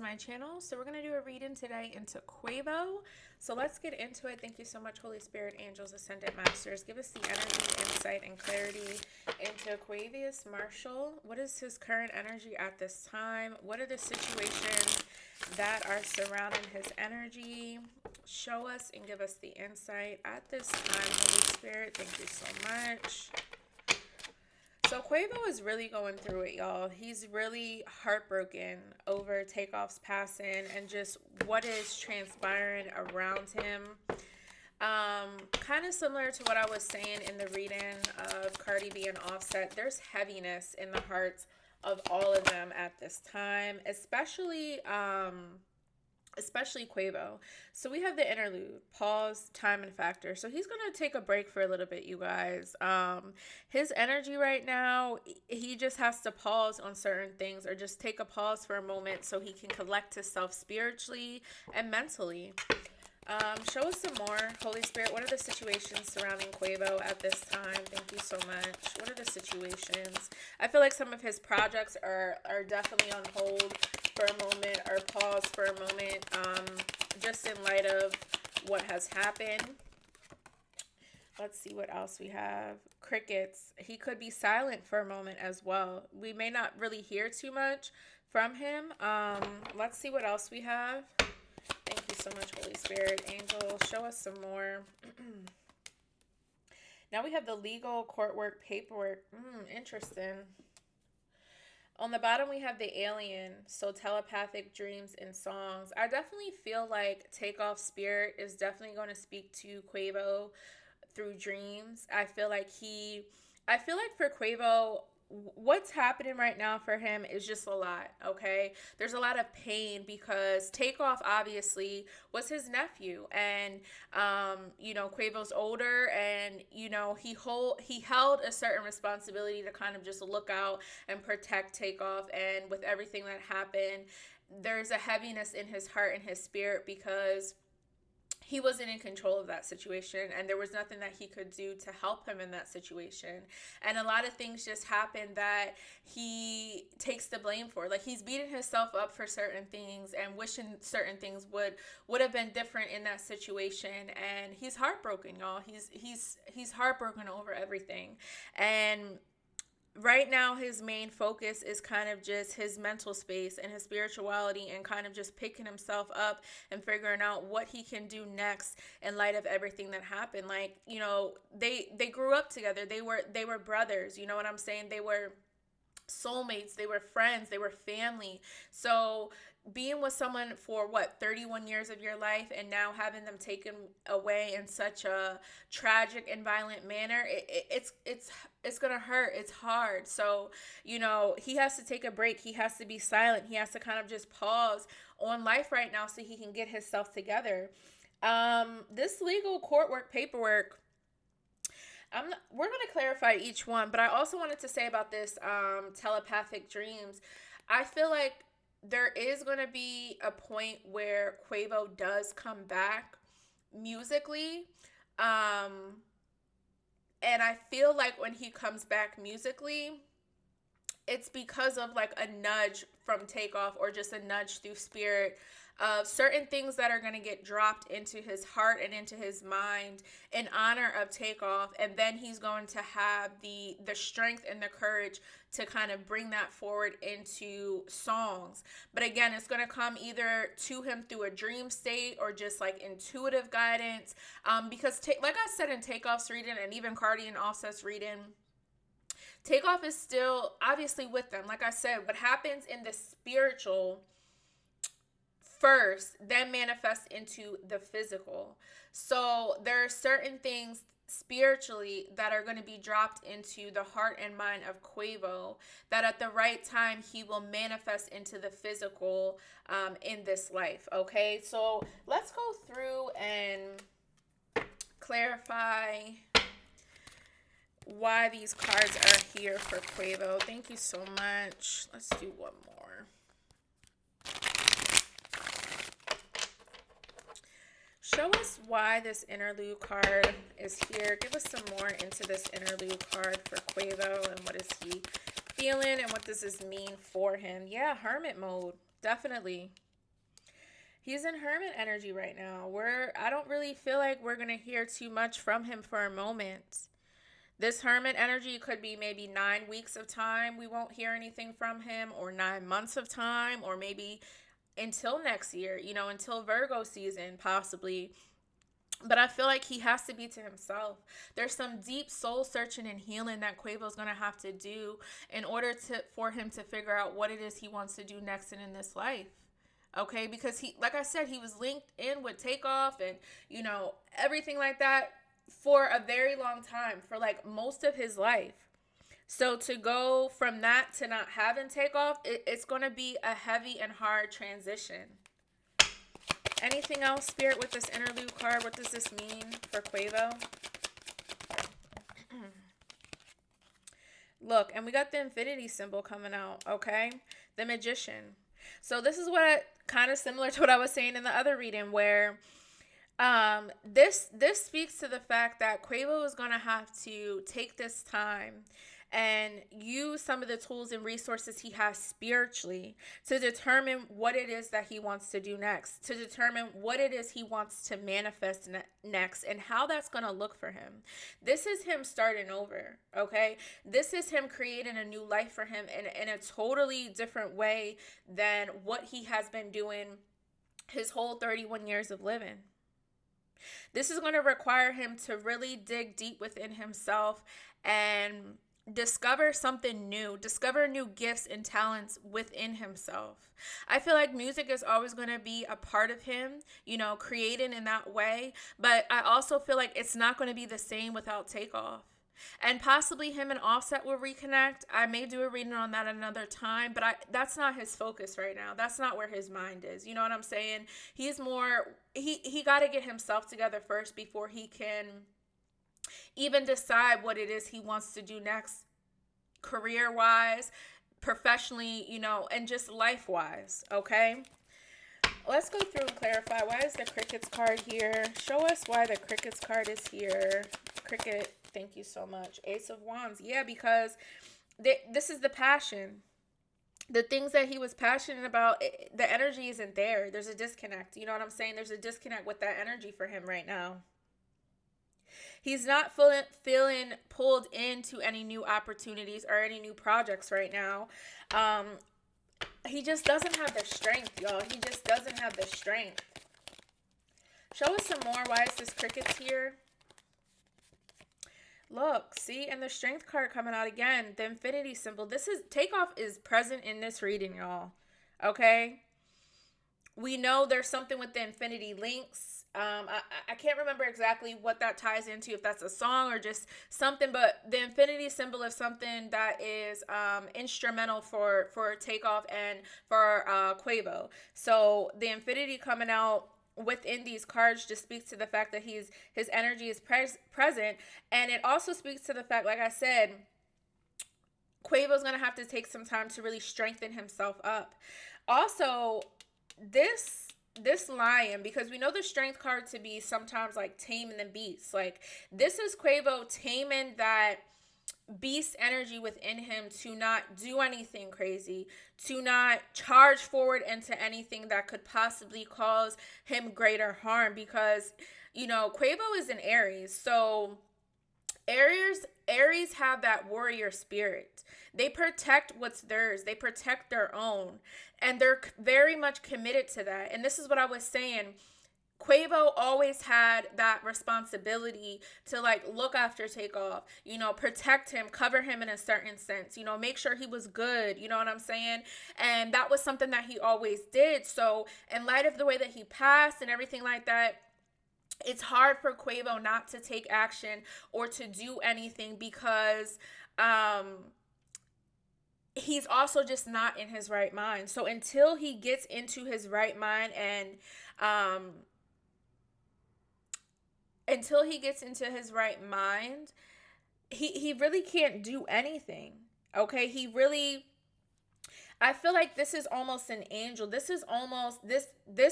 my channel. So we're going to do a reading today into Quavo. So let's get into it. Thank you so much, Holy Spirit, angels, ascendant masters. Give us the energy, insight, and clarity into Quavius Marshall. What is his current energy at this time? What are the situations that are surrounding his energy? Show us and give us the insight at this time, Holy Spirit. Thank you so much. So Quavo is really going through it, y'all. He's really heartbroken over Takeoff's passing and just what is transpiring around him. Kind of similar to what I was saying in the reading of Cardi B and Offset. There's heaviness in the hearts of all of them at this time, especially Quavo. So we have the interlude, pause, time, and factor. So he's going to take a break for a little bit, you guys. His energy right now, he just has to pause on certain things or just take a pause for a moment so he can collect himself spiritually and mentally. Show us some more, Holy Spirit. What are the situations surrounding Quavo at this time? Thank you so much. What are the situations? I feel like some of his projects are definitely on hold for a moment or pause for a moment, just in light of what has happened. Let's see what else we have. Crickets. He could be silent for a moment as well. We may not really hear too much from him. Let's see what else we have. Thank you so much, Holy Spirit. Angel, show us some more. Now we have the legal court work paperwork. Interesting. On the bottom, we have the alien. So telepathic dreams and songs. I definitely feel like Takeoff Spirit is definitely going to speak to Quavo through dreams. I feel like for Quavo, what's happening right now for him is just a lot, okay? There's a lot of pain because Takeoff obviously was his nephew, and Quavo's older, and he held a certain responsibility to kind of just look out and protect Takeoff, and with everything that happened, there's a heaviness in his heart and his spirit because he wasn't in control of that situation, and there was nothing that he could do to help him in that situation. And a lot of things just happened that he takes the blame for. Like, he's beating himself up for certain things and wishing certain things would have been different in that situation. And he's heartbroken, y'all. He's heartbroken over everything. And right now his main focus is kind of just his mental space and his spirituality and kind of just picking himself up and figuring out what he can do next in light of everything that happened. Like, they grew up together. They were brothers, you know what I'm saying? They were soulmates, they were friends, they were family. So being with someone for 31 years of your life and now having them taken away in such a tragic and violent manner, it's gonna hurt. It's hard. So he has to take a break. He has to be silent. He has to kind of just pause on life right now so he can get himself together. This legal court work paperwork, we're going to clarify each one, but I also wanted to say about this telepathic dreams. I feel like there is going to be a point where Quavo does come back musically. And I feel like when he comes back musically, it's because of like a nudge from Takeoff or just a nudge through spirit of certain things that are going to get dropped into his heart and into his mind in honor of Takeoff, and then he's going to have the strength and the courage to kind of bring that forward into songs. But again, it's going to come either to him through a dream state or just like intuitive guidance, because like I said in Takeoff's reading and even Cardi and Offset's reading, Takeoff is still obviously with them. Like I said, what happens in the spiritual first then manifests into the physical. So there are certain things spiritually that are going to be dropped into the heart and mind of Quavo that at the right time he will manifest into the physical in this life. Okay, so let's go through and clarify why these cards are here for Quavo. Thank you so much. Let's do one more. Show us why this interlude card is here. Give us some more into this interlude card for Quavo and what is he feeling and what does this mean for him. Yeah, hermit mode. Definitely. He's in hermit energy right now. I don't really feel like we're going to hear too much from him for a moment. This hermit energy could be maybe 9 weeks of time we won't hear anything from him, or 9 months of time, or maybe until next year, until Virgo season, possibly. But I feel like he has to be to himself. There's some deep soul searching and healing that Quavo's gonna have to do in order for him to figure out what it is he wants to do next and in this life. Okay, because he, like I said, he was linked in with Takeoff and everything like that for a very long time, for like most of his life. So to go from that to not having Takeoff, it's gonna be a heavy and hard transition. Anything else, Spirit, with this interlude card? What does this mean for Quavo? Look, and we got the infinity symbol coming out, okay? The Magician. So this is what, kind of similar to what I was saying in the other reading, where this speaks to the fact that Quavo is going to have to take this time and use some of the tools and resources he has spiritually to determine what it is that he wants to do next, to determine what it is he wants to manifest next, and how that's going to look for him. This is him starting over, okay? This is him creating a new life for him in a totally different way than what he has been doing his whole 31 years of living. This is going to require him to really dig deep within himself and discover something new, discover new gifts and talents within himself. I feel like music is always going to be a part of him, creating in that way. But I also feel like it's not going to be the same without Takeoff. And possibly him and Offset will reconnect. I may do a reading on that another time, but that's not his focus right now. That's not where his mind is. You know what I'm saying? He's more, he got to get himself together first before he can even decide what it is he wants to do next, career-wise, professionally, and just life-wise, okay? Let's go through and clarify. Why is the Crickets card here? Show us why the Crickets card is here. Cricket, thank you so much. Ace of Wands. Yeah, because this is the passion. The things that he was passionate about, the energy isn't there. There's a disconnect. You know what I'm saying? There's a disconnect with that energy for him right now. He's not feeling pulled into any new opportunities or any new projects right now. He just doesn't have the strength, y'all. He just doesn't have the strength. Show us some more. Why is this Crickets here? Look, see, and the Strength card coming out again. The infinity symbol. Takeoff is present in this reading, y'all. Okay? We know there's something with the infinity links. I can't remember exactly what that ties into, if that's a song or just something, but the infinity symbol is something that is instrumental for Takeoff and for Quavo. So the infinity coming out within these cards just speaks to the fact that his energy is present, and it also speaks to the fact, like I said, Quavo's going to have to take some time to really strengthen himself up. Also, this lion, because we know the Strength card to be sometimes like taming the beast. Like, this is Quavo taming that beast energy within him to not do anything crazy, to not charge forward into anything that could possibly cause him greater harm, because Quavo is an Aries. So Aries have that warrior spirit. They protect what's theirs. They protect their own. And they're very much committed to that. And this is what I was saying. Quavo always had that responsibility to look after Takeoff, protect him, cover him in a certain sense, make sure he was good, you know what I'm saying? And that was something that he always did. So in light of the way that he passed and everything like that, it's hard for Quavo not to take action or to do anything, because he's also just not in his right mind. So until he gets into his right mind and he really can't do anything. Okay, I feel like this is almost an angel. This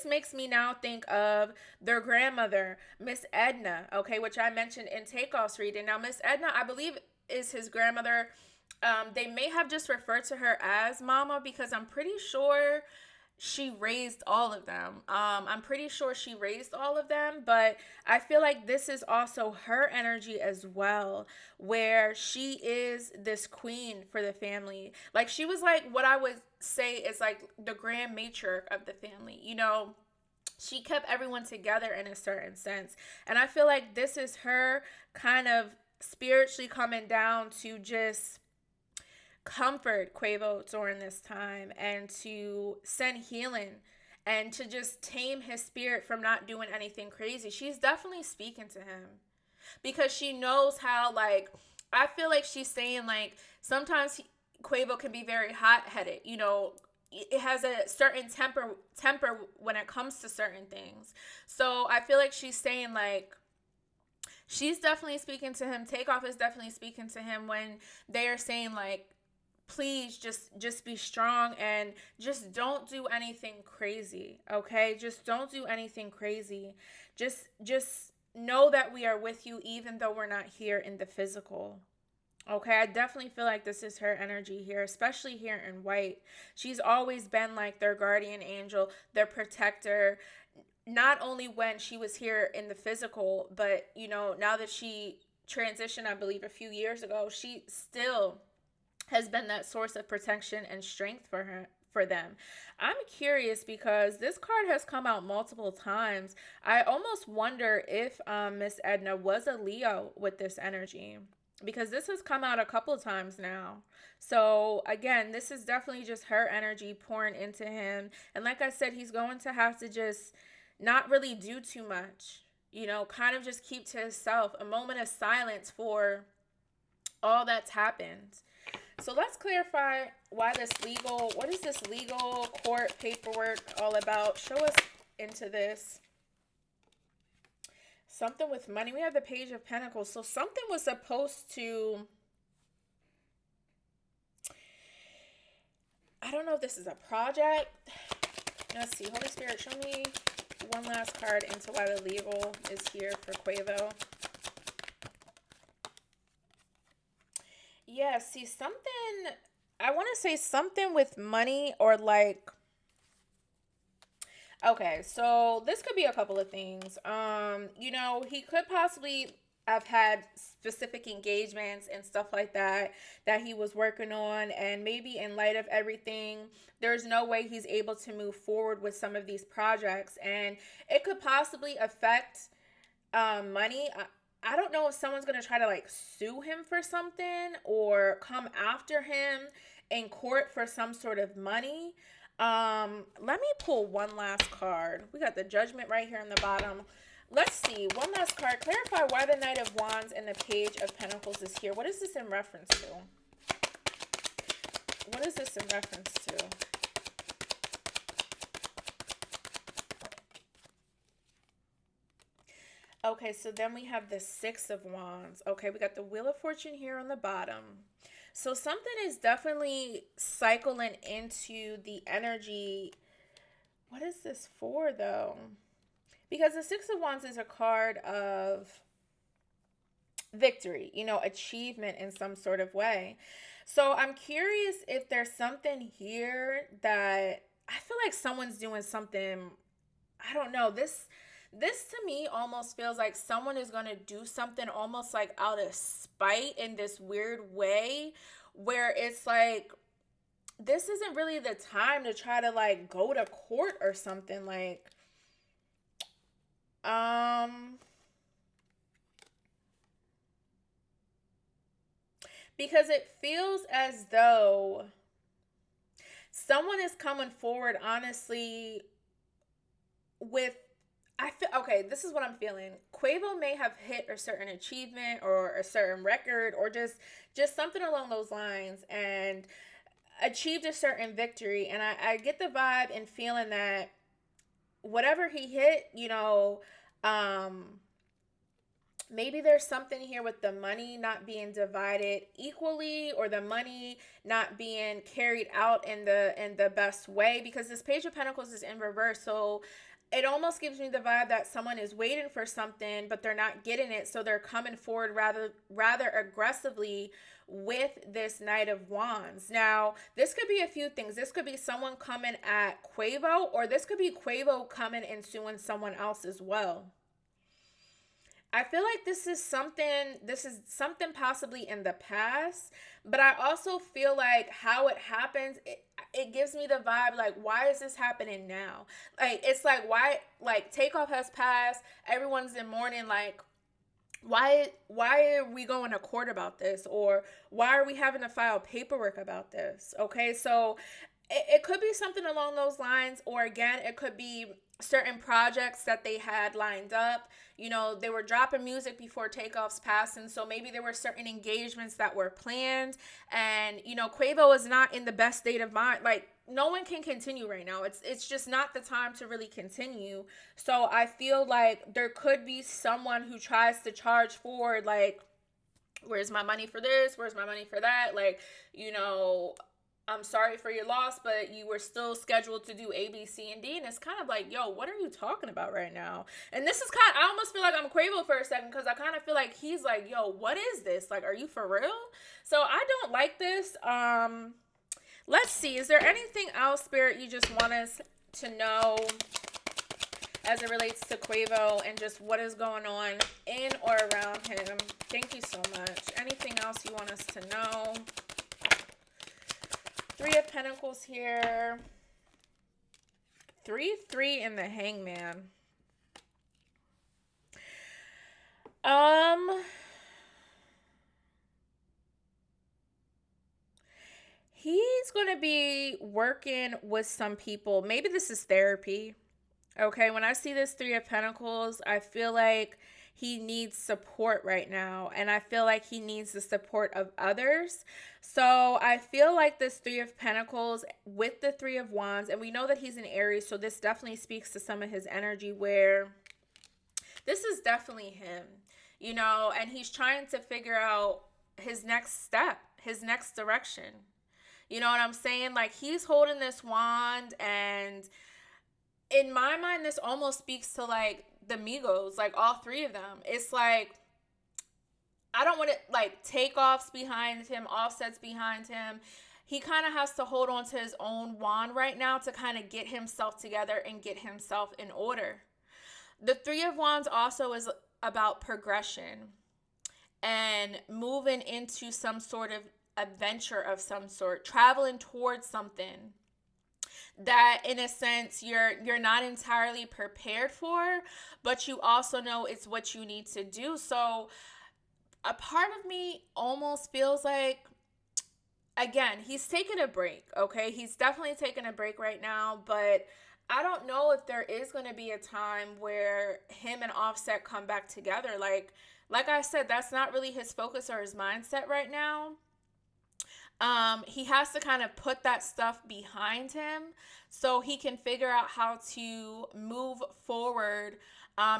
makes me now think of their grandmother, Miss Edna, okay, which I mentioned in Takeoff's reading. Now, Miss Edna, I believe, is his grandmother. They may have just referred to her as Mama, because I'm pretty sure she raised all of them. I'm pretty sure she raised all of them, but I feel like this is also her energy as well, where she is this queen for the family. Like she was like what I would say is like the grand matriarch of the family. You know, she kept everyone together in a certain sense. And I feel like this is her kind of spiritually coming down to just comfort Quavo during this time and to send healing and to just tame his spirit from not doing anything crazy. She's definitely speaking to him because she knows how, like, I feel like she's saying, like, sometimes Quavo can be very hot headed, you know. It has a certain temper when it comes to certain things. So I feel like she's saying, like, she's definitely speaking to him. Takeoff is definitely speaking to him when they are saying, like, please just be strong and just don't do anything crazy. Okay, just don't do anything crazy. Just know that we are with you even though we're not here in the physical. Okay, I definitely feel like this is her energy here, especially here in white. She's always been like their guardian angel, their protector, not only when she was here in the physical, but you know, now that she transitioned, I believe a few years ago, she still has been that source of protection and strength for her, for them. I'm curious because this card has come out multiple times. I almost wonder if Miss Edna was a Leo with this energy because this has come out a couple times now. So again, this is definitely just her energy pouring into him. And like I said, he's going to have to just not really do too much. You know, kind of just keep to himself, a moment of silence for all that's happened. So let's clarify why this legal, what is this legal court paperwork all about? Show us into this. Something with money. We have the Page of Pentacles. So something was supposed to, I don't know if this is a project. Let's see. Holy Spirit, show me one last card into why the legal is here for Quavo. Yeah, see, something, I want to say something with money or like, okay, so this could be a couple of things. You know, he could possibly have had specific engagements and stuff like that that he was working on, and maybe in light of everything, there's no way he's able to move forward with some of these projects, and it could possibly affect money. I don't know if someone's going to try to like sue him for something or come after him in court for some sort of money. Let me pull one last card. We got the Judgment right here on the bottom. Let's see. One last card. Clarify why the Knight of Wands and the Page of Pentacles is here. What is this in reference to? What is this in reference to? Okay, so then we have the Six of Wands. Okay, we got the Wheel of Fortune here on the bottom. So something is definitely cycling into the energy. What is this for, though? Because the Six of Wands is a card of victory, you know, achievement in some sort of way. So I'm curious if there's something here that I feel like someone's doing something, I don't know, this to me almost feels like someone is going to do something almost like out of spite in this weird way where it's like this isn't really the time to try to like go to court or something like because it feels as though someone is coming forward honestly with, I feel okay, this is what I'm feeling. Quavo may have hit a certain achievement or a certain record or just something along those lines and achieved a certain victory. And I get the vibe and feeling that whatever he hit, you know, maybe there's something here with the money not being divided equally or the money not being carried out in the best way, because this Page of Pentacles is in reverse. So it almost gives me the vibe that someone is waiting for something but they're not getting it, so they're coming forward rather aggressively with this Knight of Wands. Now, this could be a few things. This could be someone coming at Quavo, or this could be Quavo coming and suing someone else as well. I feel like this is something possibly in the past, but I also feel like how it happens, it gives me the vibe like, why is this happening now? Like, it's like, why, like, takeoff has passed, everyone's in mourning, like, why are we going to court about this, or why are we having to file paperwork about this? Okay, so it could be something along those lines, or again, it could be certain projects that they had lined up. You know, they were dropping music before Takeoff's passing, so maybe there were certain engagements that were planned, and you know, Quavo is not in the best state of mind. Like, no one can continue right now. It's just not the time to really continue. So I feel like there could be someone who tries to charge forward, like, where's my money for this? Where's my money for that? Like, you know, I'm sorry for your loss, but you were still scheduled to do A, B, C, and D. And it's kind of like, yo, what are you talking about right now? And this is I almost feel like I'm Quavo for a second, because I kind of feel like he's like, yo, what is this? Like, are you for real? So I don't like this. Let's see. Is there anything else, Spirit, you just want us to know as it relates to Quavo and just what is going on in or around him? Thank you so much. Anything else you want us to know? Three of Pentacles here. 3-3 in the Hangman. He's going to be working with some people. Maybe this is therapy. Okay, when I see this Three of Pentacles, I feel like he needs support right now, and I feel like he needs the support of others. So I feel like this Three of Pentacles with the Three of Wands, and we know that he's an Aries, so this definitely speaks to some of his energy, where this is definitely him, you know, and he's trying to figure out his next step, his next direction. You know what I'm saying? Like, he's holding this wand, and in my mind, this almost speaks to like the Migos, like all three of them. It's like, I don't want to like Takeoff's behind him, Offset's behind him. He kind of has to hold on to his own wand right now to kind of get himself together and get himself in order. The Three of Wands also is about progression and moving into some sort of adventure of some sort, traveling towards something that in a sense you're not entirely prepared for, but you also know it's what you need to do. So a part of me almost feels like, again, he's taking a break. Okay, he's definitely taking a break right now, but I don't know if there is going to be a time where him and Offset come back together. Like I said, that's not really his focus or his mindset right now. He has to kind of put that stuff behind him so he can figure out how to move forward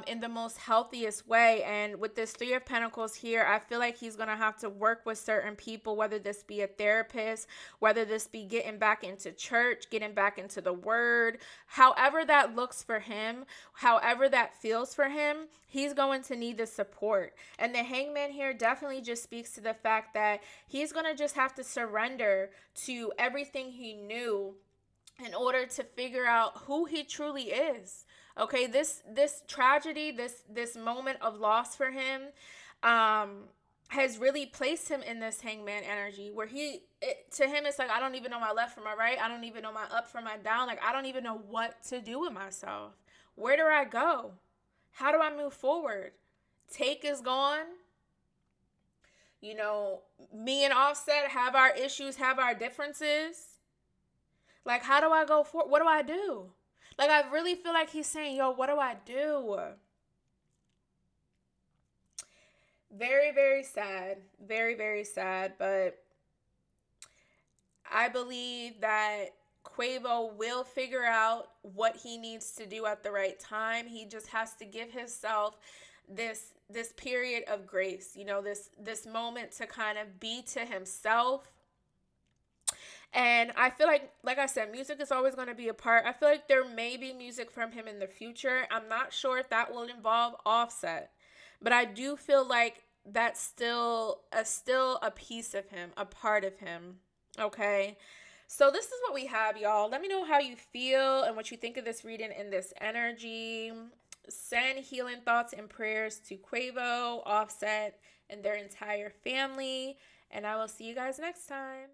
in the most healthiest way. And with this Three of Pentacles here, I feel like he's going to have to work with certain people, whether this be a therapist, whether this be getting back into church, getting back into the word, however that looks for him, however that feels for him, he's going to need the support. And the Hangman here definitely just speaks to the fact that he's going to just have to surrender to everything he knew in order to figure out who he truly is. Okay, this tragedy, this moment of loss for him has really placed him in this Hangman energy where to him it's like, I don't even know my left from my right. I don't even know my up from my down. Like, I don't even know what to do with myself. Where do I go? How do I move forward? Take is gone. You know, me and Offset have our issues, have our differences. Like, how do I go forward? What do I do? Like, I really feel like he's saying, yo, what do I do? Very, very sad. Very, very sad. But I believe that Quavo will figure out what he needs to do at the right time. He just has to give himself this period of grace, you know, this moment to kind of be to himself. And I feel like I said, music is always going to be a part. I feel like there may be music from him in the future. I'm not sure if that will involve Offset. But I do feel like that's still a piece of him, a part of him. Okay. So this is what we have, y'all. Let me know how you feel and what you think of this reading and this energy. Send healing thoughts and prayers to Quavo, Offset, and their entire family. And I will see you guys next time.